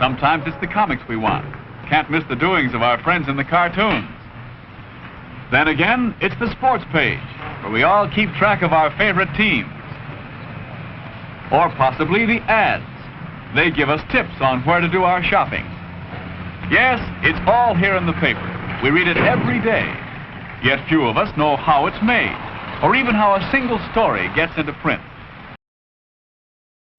Sometimes it's the comics we want. Can't miss the doings of our friends in the cartoons. Then again, it's the sports page, where we all keep track of our favorite teams. Or possibly the ads. They give us tips on where to do our shopping. Yes, it's all here in the paper. We read it every day. Yet few of us know how it's made, or even how a single story gets into print.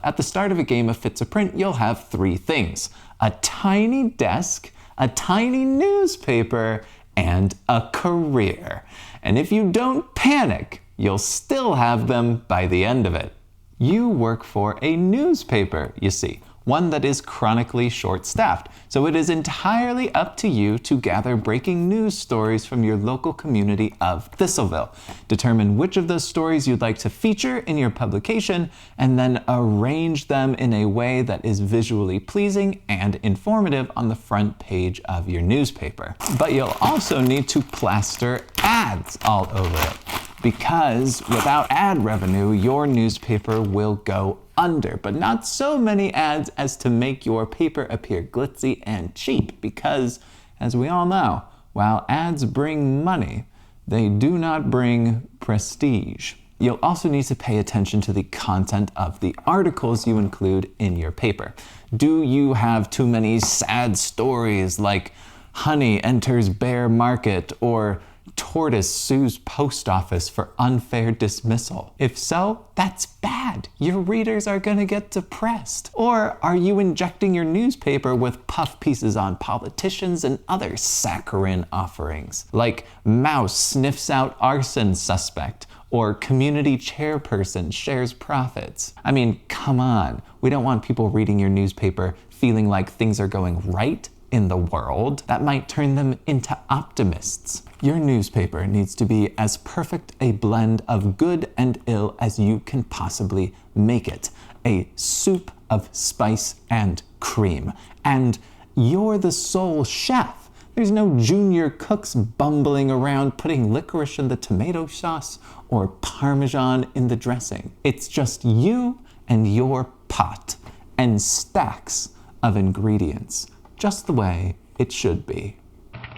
At the start of a game of Fit-to-Print, you'll have three things: a tiny desk, a tiny newspaper, and a career. And if you don't panic, you'll still have them by the end of it. You work for a newspaper, you see, one that is chronically short-staffed. So it is entirely up to you to gather breaking news stories from your local community of Thistleville. Determine which of those stories you'd like to feature in your publication, and then arrange them in a way that is visually pleasing and informative on the front page of your newspaper. But you'll also need to plaster ads all over it, because without ad revenue, your newspaper will go under, but not so many ads as to make your paper appear glitzy and cheap, because, as we all know, while ads bring money, they do not bring prestige. You'll also need to pay attention to the content of the articles you include in your paper. Do you have too many sad stories like honey enters bear market, or tortoise sues post office for unfair dismissal? If so, that's bad. Your readers are gonna get depressed. Or are you injecting your newspaper with puff pieces on politicians and other saccharine offerings, like mouse sniffs out arson suspect, or community chairperson shares profits? I mean, come on. We don't want people reading your newspaper feeling like things are going right in the world. That might turn them into optimists. Your newspaper needs to be as perfect a blend of good and ill as you can possibly make it. A soup of spice and cream. And you're the sole chef. There's no junior cooks bumbling around putting licorice in the tomato sauce or Parmesan in the dressing. It's just you and your pot and stacks of ingredients, just the way it should be.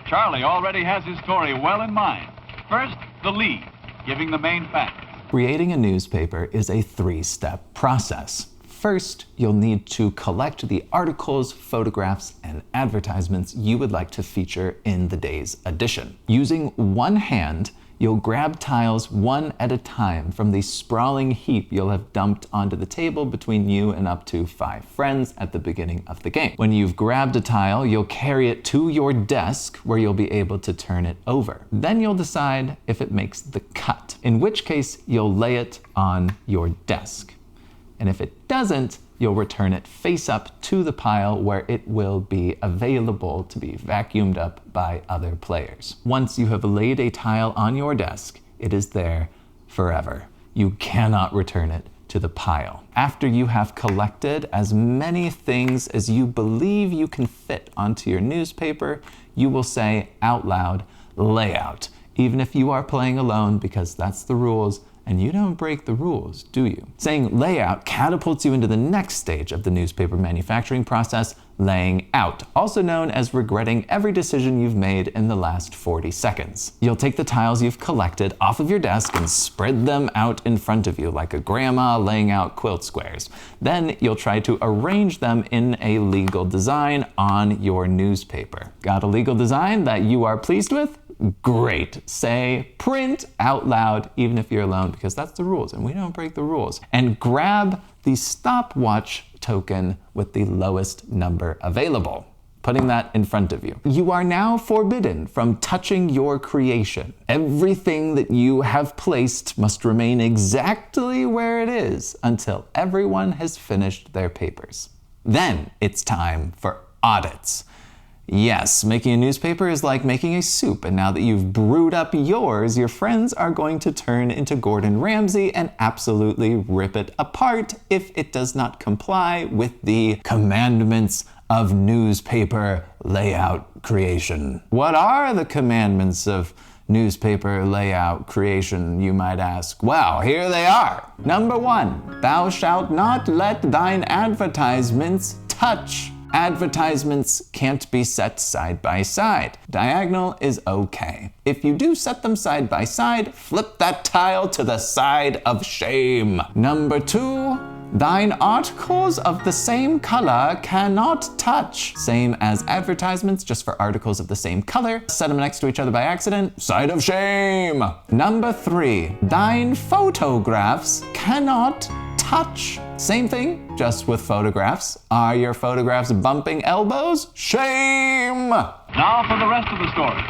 Charlie already has his story well in mind. First, the lead, giving the main facts. Creating a newspaper is a three-step process. First, you'll need to collect the articles, photographs, and advertisements you would like to feature in the day's edition. Using one hand, you'll grab tiles one at a time from the sprawling heap you'll have dumped onto the table between you and up to 5 friends at the beginning of the game. When you've grabbed a tile, you'll carry it to your desk where you'll be able to turn it over. Then you'll decide if it makes the cut, in which case you'll lay it on your desk. And if it doesn't, you'll return it face up to the pile where it will be available to be vacuumed up by other players. Once you have laid a tile on your desk, it is there forever. You cannot return it to the pile. After you have collected as many things as you believe you can fit onto your newspaper, you will say out loud, layout, even if you are playing alone, because that's the rules. And you don't break the rules, do you? Saying layout catapults you into the next stage of the newspaper manufacturing process, laying out, also known as regretting every decision you've made in the last 40 seconds. You'll take the tiles you've collected off of your desk and spread them out in front of you like a grandma laying out quilt squares. Then you'll try to arrange them in a legal design on your newspaper. Got a legal design that you are pleased with? Great. Say print out loud, even if you're alone, because that's the rules and we don't break the rules. And grab the stopwatch token with the lowest number available, putting that in front of you. You are now forbidden from touching your creation. Everything that you have placed must remain exactly where it is until everyone has finished their papers. Then it's time for audits. Yes, making a newspaper is like making a soup, and now that you've brewed up yours, your friends are going to turn into Gordon Ramsay and absolutely rip it apart if it does not comply with the commandments of newspaper layout creation. What are the commandments of newspaper layout creation, you might ask? Well, here they are. Number 1, thou shalt not let thine advertisements touch Advertisements can't be set side by side. Diagonal is okay. If you do set them side by side, flip that tile to the side of shame. Number 2, thine articles of the same color cannot touch. Same as advertisements, just for articles of the same color. Set them next to each other by accident, side of shame. Number 3, thine photographs cannot touch. Same thing, just with photographs. Are your photographs bumping elbows? Shame! Now for the rest of the story.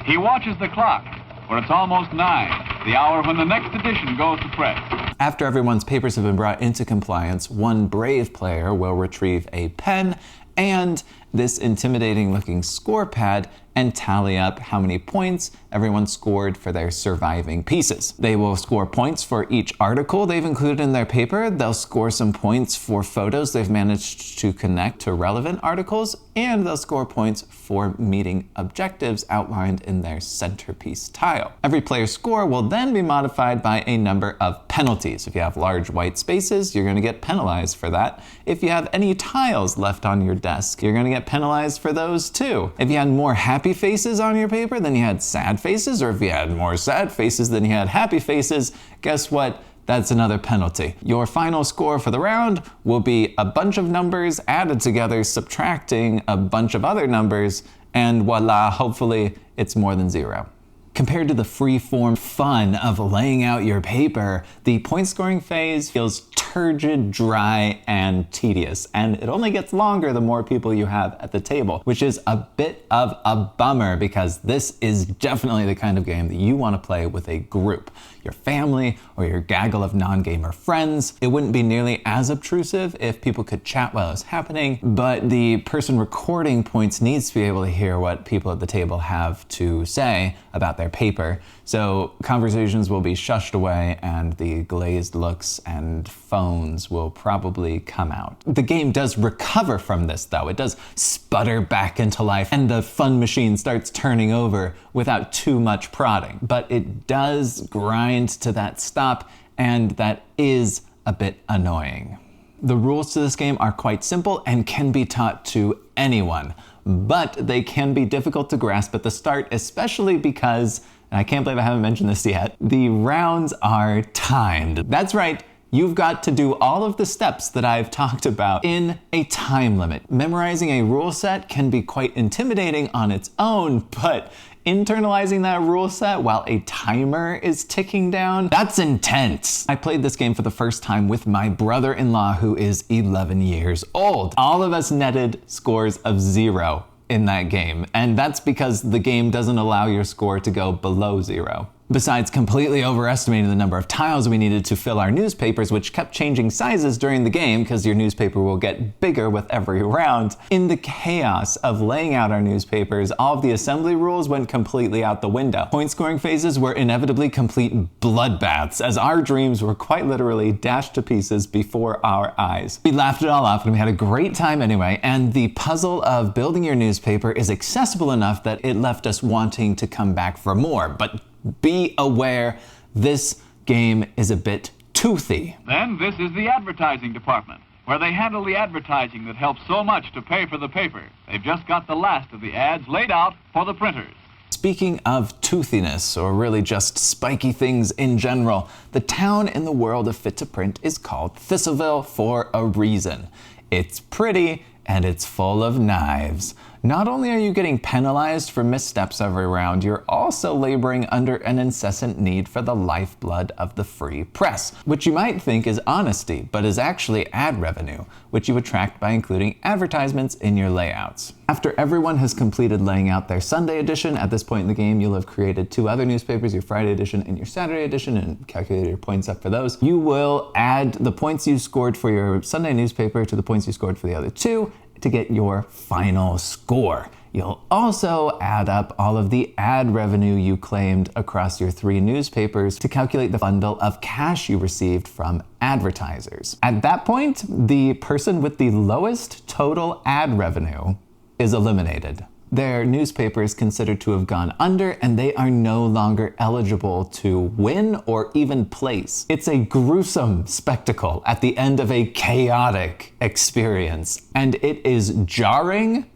He watches the clock, for it's almost 9, the hour when the next edition goes to press. After everyone's papers have been brought into compliance, one brave player will retrieve a pen and this intimidating looking score pad and tally up how many points everyone scored for their surviving pieces. They will score points for each article they've included in their paper. They'll score some points for photos they've managed to connect to relevant articles, and they'll score points for meeting objectives outlined in their centerpiece tile. Every player's score will then be modified by a number of penalties. If you have large white spaces, you're going to get penalized for that. If you have any tiles left on your desk, you're going to get penalized for those too. If you had more happy faces on your paper than you had sad faces, or if you had more sad faces than you had happy faces, guess what? That's another penalty. Your final score for the round will be a bunch of numbers added together, subtracting a bunch of other numbers, and voila, hopefully it's more than 0. Compared to the free-form fun of laying out your paper, the point scoring phase feels turgid, dry, and tedious, and it only gets longer the more people you have at the table, which is a bit of a bummer because this is definitely the kind of game that you want to play with a group, your family or your gaggle of non-gamer friends. It wouldn't be nearly as obtrusive if people could chat while it's happening, but the person recording points needs to be able to hear what people at the table have to say about their paper, so conversations will be shushed away and the glazed looks and phones will probably come out. The game does recover from this though. It does sputter back into life and the fun machine starts turning over without too much prodding, but it does grind to that stop, and that is a bit annoying. The rules to this game are quite simple and can be taught to anyone, but they can be difficult to grasp at the start, especially because, and I can't believe I haven't mentioned this yet, the rounds are timed. That's right, you've got to do all of the steps that I've talked about in a time limit. Memorizing a rule set can be quite intimidating on its own, but internalizing that rule set while a timer is ticking down, that's intense. I played this game for the first time with my brother-in-law who is 11 years old. All of us netted scores of 0 in that game, and that's because the game doesn't allow your score to go below 0. Besides completely overestimating the number of tiles we needed to fill our newspapers, which kept changing sizes during the game because your newspaper will get bigger with every round. In the chaos of laying out our newspapers, all of the assembly rules went completely out the window. Point scoring phases were inevitably complete bloodbaths, as our dreams were quite literally dashed to pieces before our eyes. We laughed it all off and we had a great time anyway, and the puzzle of building your newspaper is accessible enough that it left us wanting to come back for more, but be aware, this game is a bit toothy. Then this is the advertising department, where they handle the advertising that helps so much to pay for the paper. They've just got the last of the ads laid out for the printers. Speaking of toothiness, or really just spiky things in general, the town in the world of Fit to Print is called Thistleville for a reason. It's pretty and it's full of knives. Not only are you getting penalized for missteps every round, you're also laboring under an incessant need for the lifeblood of the free press, which you might think is honesty, but is actually ad revenue, which you attract by including advertisements in your layouts. After everyone has completed laying out their Sunday edition, at this point in the game you'll have created 2 other newspapers, your Friday edition and your Saturday edition, and calculated your points up for those. You will add the points you scored for your Sunday newspaper to the points you scored for the other 2, to get your final score. You'll also add up all of the ad revenue you claimed across your 3 newspapers to calculate the bundle of cash you received from advertisers. At that point, the person with the lowest total ad revenue is eliminated. their newspaper is considered to have gone under and they are no longer eligible to win or even place. It's a gruesome spectacle at the end of a chaotic experience, and it is jarring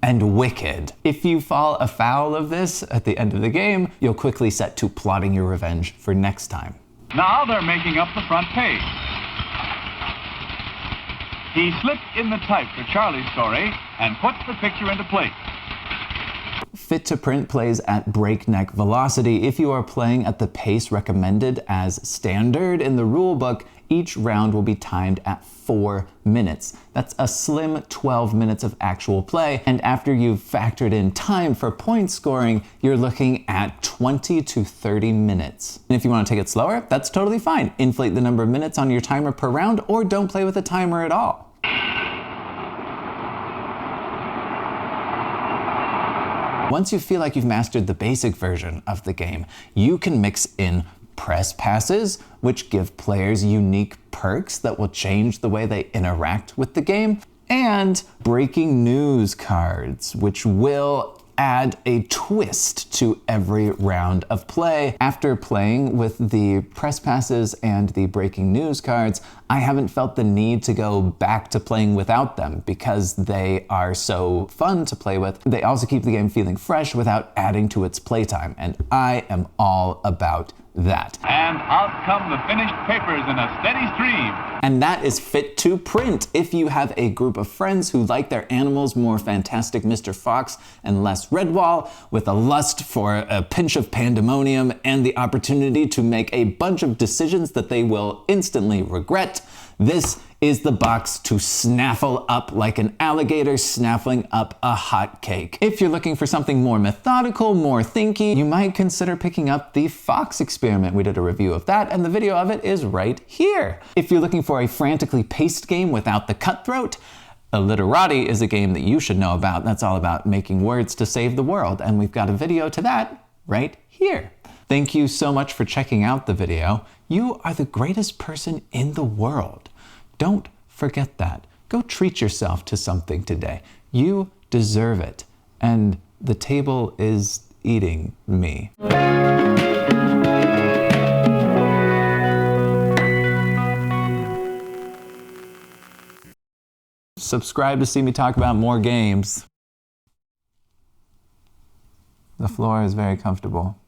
and wicked. If you fall afoul of this at the end of the game, you'll quickly set to plotting your revenge for next time. Now they're making up the front page. He slipped in the type for Charlie's story and puts the picture into place. Fit to print plays at breakneck velocity. If you are playing at the pace recommended as standard in the rulebook, each round will be timed at 4 minutes. That's a slim 12 minutes of actual play, and after you've factored in time for point scoring, you're looking at 20 to 30 minutes. And if you want to take it slower, that's totally fine. Inflate the number of minutes on your timer per round, or don't play with a timer at all. Once you feel like you've mastered the basic version of the game, you can mix in press passes, which give players unique perks that will change the way they interact with the game, and breaking news cards, which will add a twist to every round of play. After playing with the press passes and the breaking news cards, I haven't felt the need to go back to playing without them because they are so fun to play with. They also keep the game feeling fresh without adding to its playtime, and I am all about that. And out come the finished papers in a steady stream. And that is fit to print. If you have a group of friends who like their animals more fantastic Mr. Fox and less Redwall, with a lust for a pinch of pandemonium and the opportunity to make a bunch of decisions that they will instantly regret, this is the box to snaffle up like an alligator snaffling up a hot cake. If you're looking for something more methodical, more thinky, you might consider picking up the Fox Experiment. We did a review of that, and the video of it is right here. If you're looking for a frantically paced game without the cutthroat, Illiterati is a game that you should know about. That's all about making words to save the world, and we've got a video to that right here. Thank you so much for checking out the video. You are the greatest person in the world. Don't forget that. Go treat yourself to something today. You deserve it. And the table is eating me. Subscribe to see me talk about more games. The floor is very comfortable.